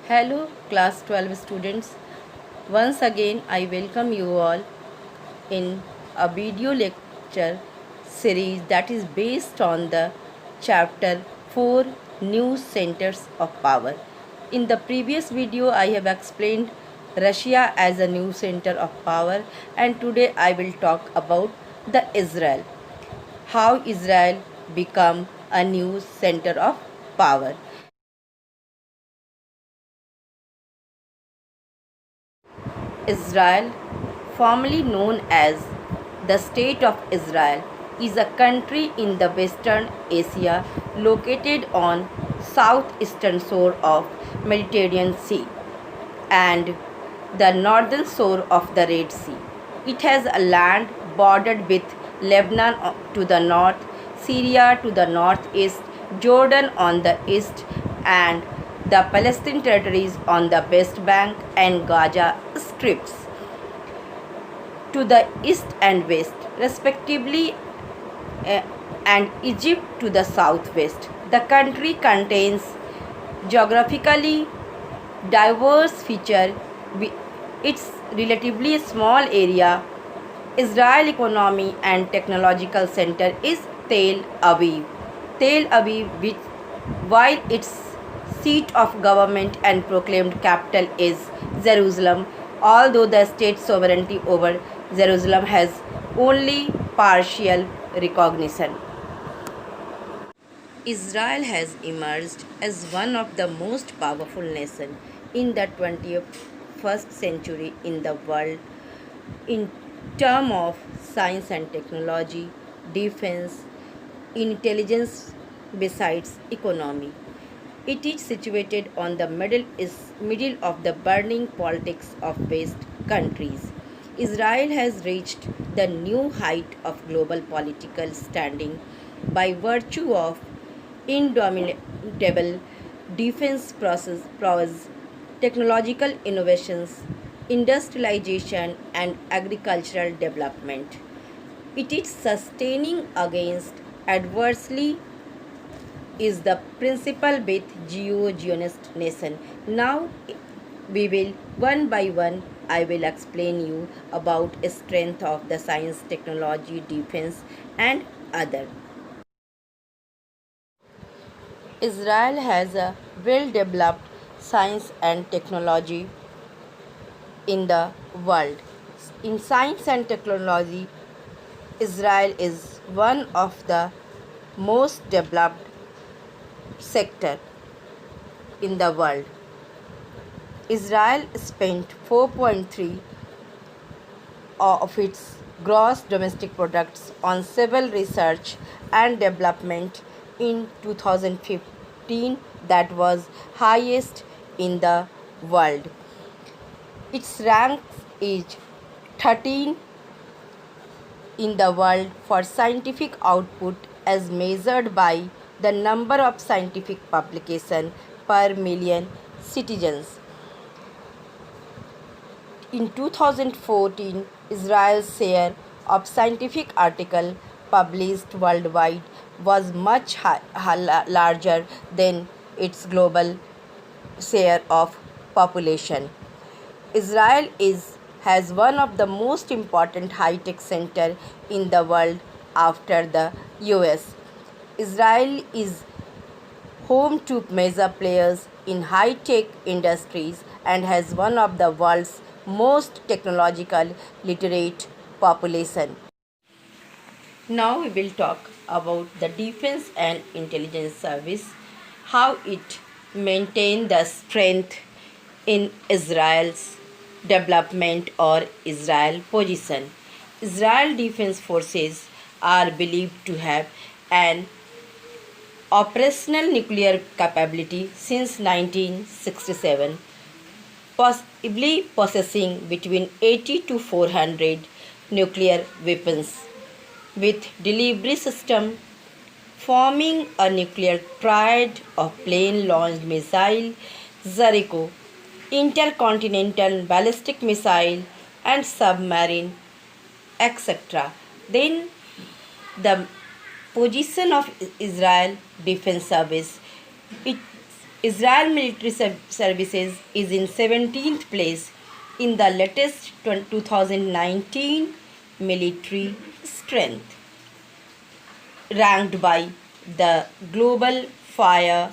Hello, class 12 students. Once again, I welcome you all in a video lecture series that is based on the chapter 4 New Centers of Power. In the previous video, I have explained Russia as a new center of power, and today I will talk about the Israel. How Israel become a new center of power. Israel, formerly known as the State of Israel, is a country in the Western Asia located on southeastern shore of Mediterranean Sea and the northern shore of the Red Sea. It has a land bordered with Lebanon to the north, Syria to the northeast, Jordan on the east, and the Palestinian territories on the west bank and Gaza strips to the east and west, respectively, uh, and Egypt to the southwest. The country contains geographically diverse feature. Its relatively small area, Israel economy and technological center is Tel Aviv. Tel Aviv, which while its seat of government and proclaimed capital is Jerusalem, although the state sovereignty over Jerusalem has only partial recognition. Israel has emerged as one of the most powerful nations in the 21st century in the world in terms of science and technology, defense, intelligence besides economy. It is situated on the middle of the burning politics of West countries. Israel has reached the new height of global political standing by virtue of indomitable defense process prowess, technological innovations, industrialization, and agricultural development. It is sustaining against adversely is the principal with geo-zionist nation. Now we will one by one I will explain you about strength of the science, technology, defense and other. Israel has a well developed science and technology in the world. In science and technology, Israel is one of the most developed sector in the world. Israel spent 4.3 of its gross domestic products on civil research and development in 2015, that was highest in the world. Its rank is 13 in the world for scientific output as measured by the number of scientific publications per million citizens. In 2014, Israel's share of scientific articles published worldwide was much larger than its global share of population. Israel has one of the most important high-tech centers in the world after the US. Israel is home to major players in high-tech industries and has one of the world's most technological literate population. Now we will talk about the defense and intelligence service, how it maintains the strength in Israel's development or Israel position. Israel Defense Forces are believed to have an operational nuclear capability since 1967, possibly possessing between 80 to 400 nuclear weapons, with delivery system forming a nuclear triad of plane-launched missile, Jericho, intercontinental ballistic missile, and submarine, etc. Then the position of Israel Defense Service. Its Israel military services is in 17th place in the latest 2019 military strength, ranked by the global fire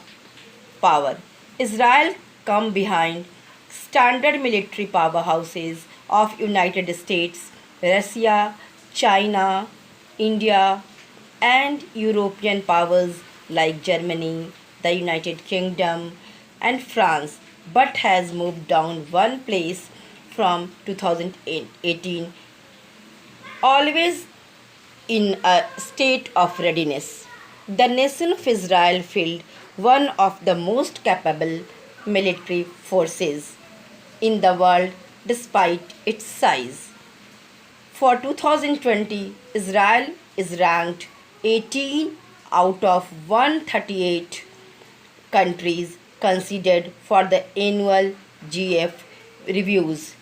power. Israel come behind standard military powerhouses of United States, Russia, China, India, and European powers like Germany, the United Kingdom, and France, but has moved down one place from 2018, always in a state of readiness. The nation of Israel fielded one of the most capable military forces in the world despite its size. For 2020, Israel is ranked 18 out of 138 countries considered for the annual GF reviews.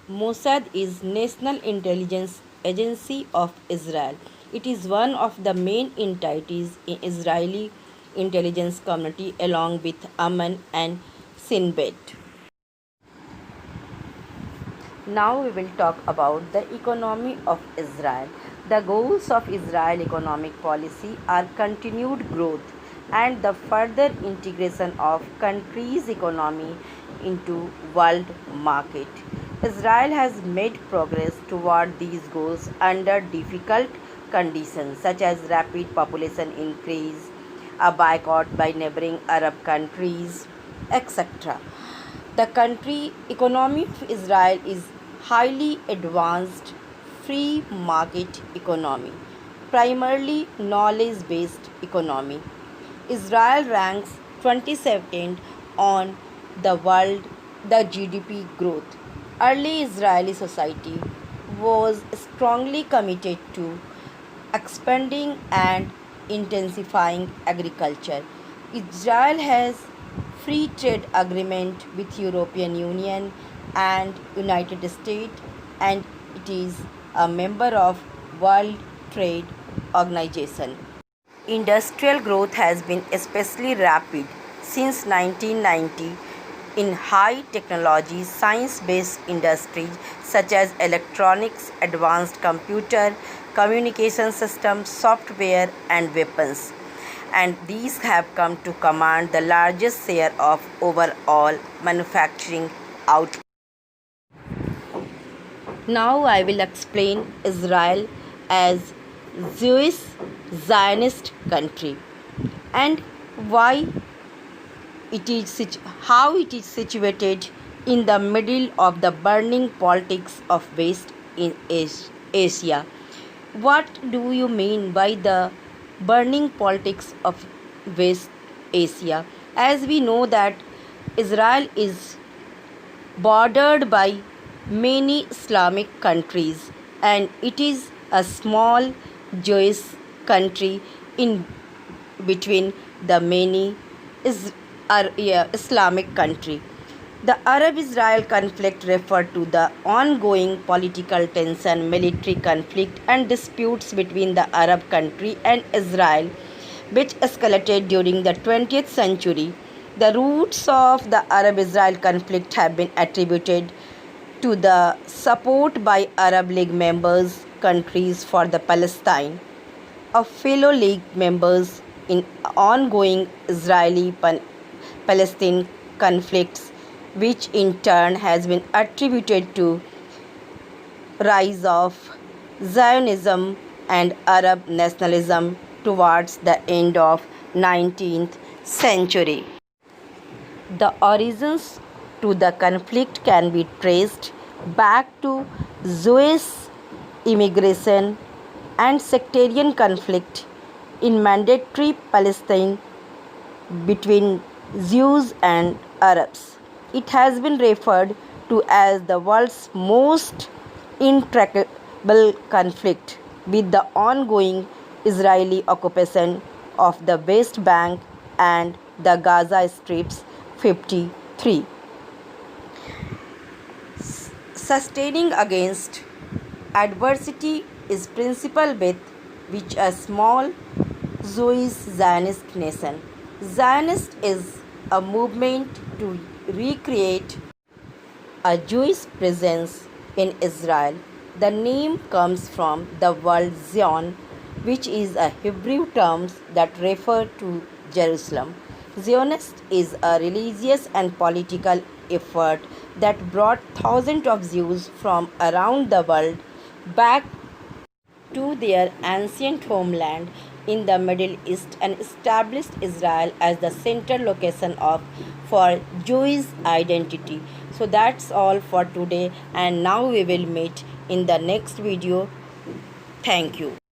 Mossad is National Intelligence Agency of Israel. It is one of the main entities in Israeli intelligence community along with Amman and Shin Bet. Now we will talk about the economy of Israel. The goals of Israel economic policy are continued growth and the further integration of country's economy into world market. Israel has made progress toward these goals under difficult conditions such as rapid population increase, a boycott by neighboring Arab countries, etc. The country economy of Israel is highly advanced free market economy, primarily knowledge based economy. Israel ranks 22nd on the world the GDP growth. Early Israeli society was strongly committed to expanding and intensifying agriculture. Israel has free trade agreement with European Union and United States and it is a member of World Trade Organization. Industrial growth has been especially rapid since 1990 in high technology science based industries such as electronics, advanced computer, communication systems, software and weapons, and these have come to command the largest share of overall manufacturing output. Now I will explain Israel as Jewish Zionist country and why it is how it is situated in the middle of the burning politics of West in Asia. What do you mean by the burning politics of West Asia? As we know that Israel is bordered by many Islamic countries and it is a small Jewish country in between the many Islamic country. The Arab-Israel conflict referred to the ongoing political tension, military conflict and disputes between the Arab country and Israel, which escalated during the 20th century. The roots of the Arab-Israel conflict have been attributed to the support by Arab League members countries for the Palestine, of fellow League members in ongoing Israeli-Palestine conflicts, which in turn has been attributed to rise of Zionism and Arab nationalism towards the end of 19th century. The origins to the conflict can be traced back to Jewish immigration and sectarian conflict in mandatory Palestine between Jews and Arabs. It has been referred to as the world's most intractable conflict with the ongoing Israeli occupation of the West Bank and the Gaza Strip's 53. Sustaining against adversity is principle with which a small Jewish Zionist nation. Zionist is a movement to recreate a Jewish presence in Israel. The name comes from the word Zion, which is a Hebrew term that refers to Jerusalem. Zionist is a religious and political effort that brought thousands of Jews from around the world back to their ancient homeland in the Middle East and established Israel as the central location of for Jewish identity. So that's all for today, and now we will meet in the next video. Thank you.